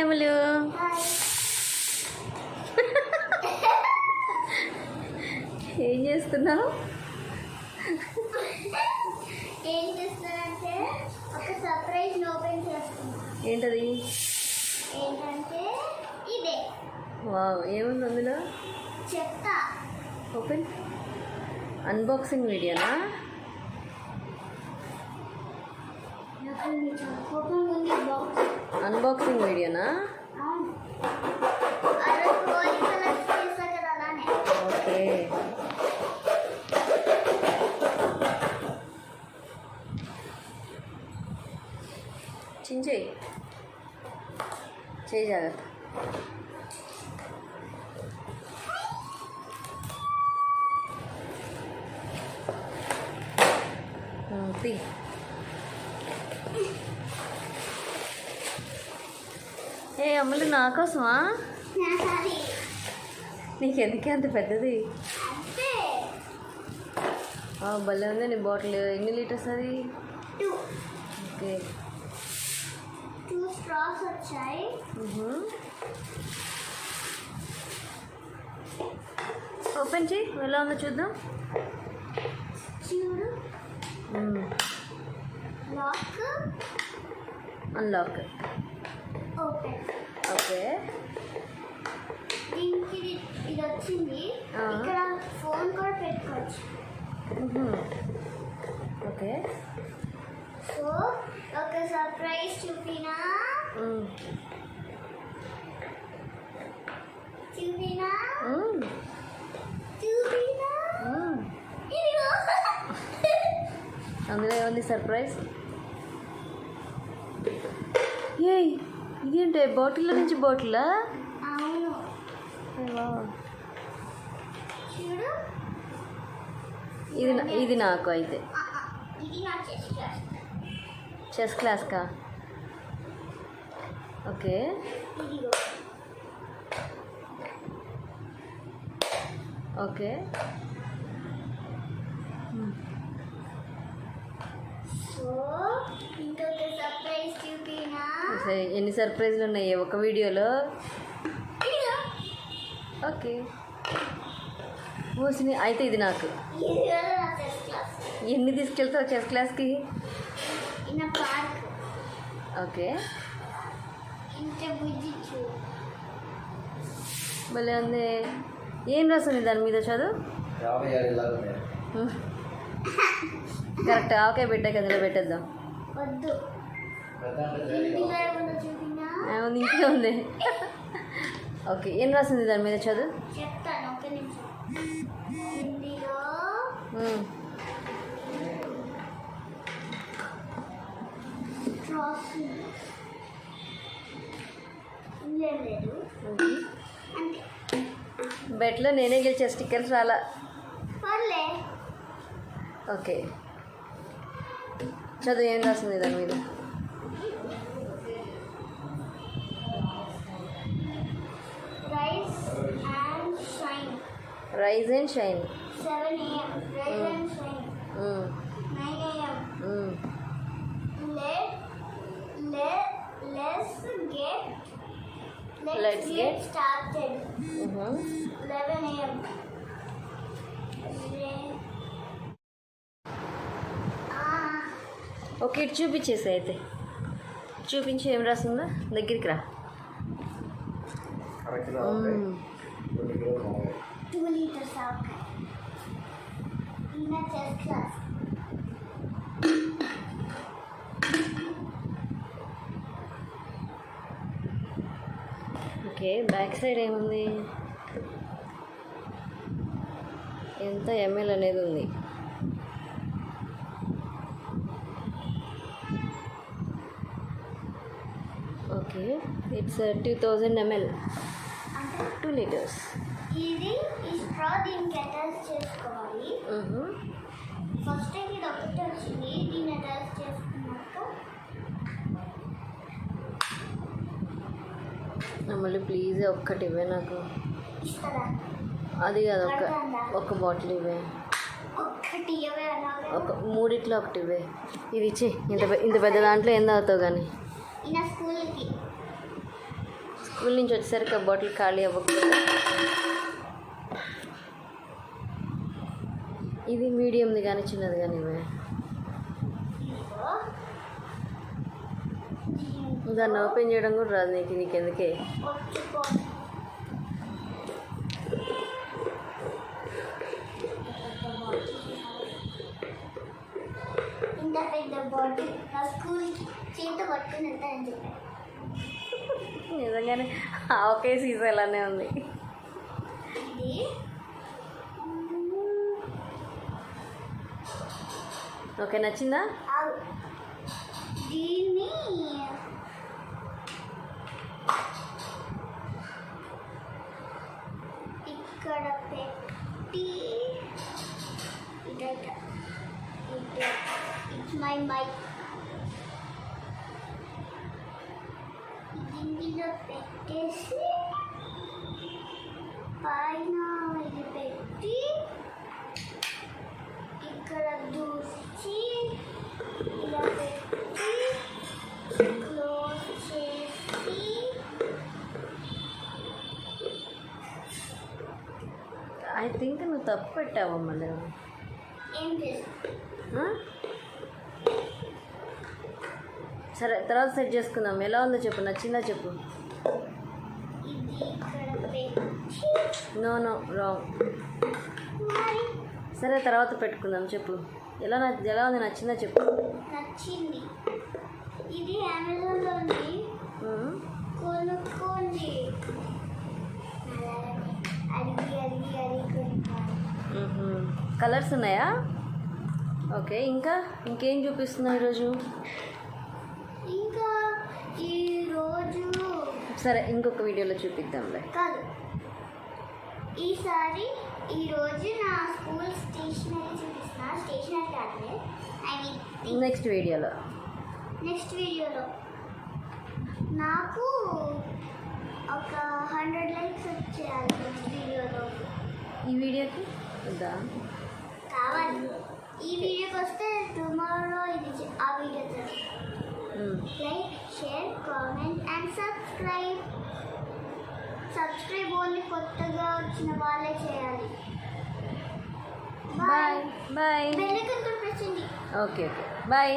అమలు. ఏం చేస్తున్నావు? ఏం చేస్తానంటే ఒక సర్ప్రైజ్ ఓపెన్ చేస్తున్నా. ఏంటది? ఏంటంటే ఇదే. వావ్, ఏముంది అందులో? చెప్తా. ఓపెన్. అన్బాక్సింగ్ వీడియోనా? అన్బాక్సింగ్ వీడియోనా? ఓకే. చించేయి, చేయి జాగ్రత్త. తీ. ఏ అమ్మలు, నా కోసమా? నీకెందుకే అంత పెద్దది? భలే ఉంది నీ బాటిల్. ఎన్ని లీటర్స్ అది? ఓకే. 2 straws వచ్చాయి. ఓపెన్ చేయి, ఎలా ఉందో చూద్దాం. చూడు. Lock, unlock. ఓపెన్. ఓకే. దీనికి ఇది వచ్చింది. ఇక్కడ ఫోన్ కూడా పెట్టుకోవచ్చు. ఓకే. సో ఒక సర్ప్రైజ్ చూపినా. చూపినా చూపినా ఇదిగో. అందులో ఏముంది సర్ప్రైజ్? ఏ ఇదేంటే బాటిల్లో నుంచి బాటిలా? అవును. చూడు. ఇది నాకు అయితే. ఇది నా చెస్ క్లాస్. చెస్ క్లాస్కా? ఓకే. ఇదిగో. ఓకే. సో ఇంకొక సర్ప్రైజ్ చూపినా. ఎన్ని సర్ప్రైజ్లు ఉన్నాయి ఒక వీడియోలో? ఓకే. ఓసిని అయితే ఇది నాకు. ఎన్ని తీసుకెళ్తావు చెస్ క్లాస్కి? ఓకే. భలే ఉంది. ఏం రాస్తుంది దాని మీద? చదువు. కరెక్ట్. ఆవకాయ పెట్టాక అందులో పెట్టేద్దాం. ఇంకే ఉంది. ఓకే. ఏం రాసింది దాని మీద? చదువు. చెప్తాను, ఒక నిమిషం. హిందీలో లేదు. బెట్లో నేనే గెలిచే స్టిక్కర్స్ రాలా. పర్లే. ఓకే. చదువు, ఏం రాసింది దాని మీద? Rise and shine. 7 AM. Rise and shine. 9 AM. Let's get started. 11 AM. Okay, ఇటు చూపించేసి అయితే. చూపించి ఏం రాసిందో దగ్గరికి రా. 2 liters ఆవకాయ. నా chess class. Okay. Back side ఏముంది? ఎంత ఎంఎల్ అనేది ఉంది. ఓకే. It's 2000 ml. 2 liters. ఇది ఈ స్ట్రా దీనికి అటాచ్ చేసుకోవాలి. ఫస్ట్ ఇది ఒకటి వచ్చింది. దీన్ని అటాచ్ చేసుకున్నాక మళ్ళీ ప్లీజ్ ఒక్కటి ఇవ్వే నాకు. ఇస్తారా? అది కాదు, ఒక బాటిల్ ఇవ్వే. ఒక్కటి ఇవ్వే. ఒక మూడిట్లో ఒకటి ఇవ్వే. ఇది ఇచ్చే. ఇంత పెద్ద దాంట్లో ఏం తాగుతావు కానీ. నా స్కూల్కి స్కూల్ నుంచి వచ్చేసరికి ఆ బాటిల్ ఖాళీ అవ్వకూడదు. ఇది మీడియంది కానీ చిన్నది కానీ ఇదిగో. దాన్ని ఓపెన్ చేయడం కూడా రాదు నీకెందుకే. ఒత్తుకో. ఇంత పెద్ద బాటిల్ నా స్కూల్ చేత పట్టుకుని వెళ్తానని చెప్పాను. నిజంగానే ఒకే సీసాలానే ఉంది. ఇది ఓకే, నచ్చిందా? దీన్ని ఇక్కడ పెట్టి ఇట్స్ మై మైక్ దీనిలో పెట్టేసి పైన ఇది పెట్టి ఇక్కడ దూసి ఇలా పెట్టి క్లోజ్ చేసి ఐ థింక్ నువ్వు తప్పు పెట్టావమ్మా. ఏం చేస్తాను. సరే, తర్వాత సెట్ చేసుకుందాం. ఎలా ఉందో చెప్పు, నచ్చిందా చెప్పు. ఇది ఇక్కడ పెట్టి నో రాంగ్. మరి సరే, తర్వాత పెట్టుకుందాం. చెప్పు ఎలా ఉంది, నచ్చిందా చెప్పు. నచ్చింది. ఇది అమెజాన్లో ఉంది, కొనుక్కోండి. అడిగి కలర్స్ ఉన్నాయా? ఓకే, ఇంకేం చూపిస్తున్నావు ఈరోజు? ఇంకా ఈరోజు సరే, ఇంకొక వీడియోలో చూపిద్దాంలే. కాదు, ఈరోజు నా స్కూల్ స్టేషనరీ చూపిస్తున్నా. స్టేషనరీ కాదులే, ఐ మీన్ నెక్స్ట్ వీడియోలో నాకు ఒక 100 likes వచ్చేయాలి. నెక్స్ట్ వీడియోలో ఈ వీడియోకి వద్దా? కావాలి. ఈ వీడియోకి వస్తే టుమారో ఆ video like, share, comment and subscribe only కొత్తగా వచ్చిన వాళ్ళే చేయాలి. బాయ్. బెల్ ఐకాన్ ప్రెస్ చేయండి. Okay, bye.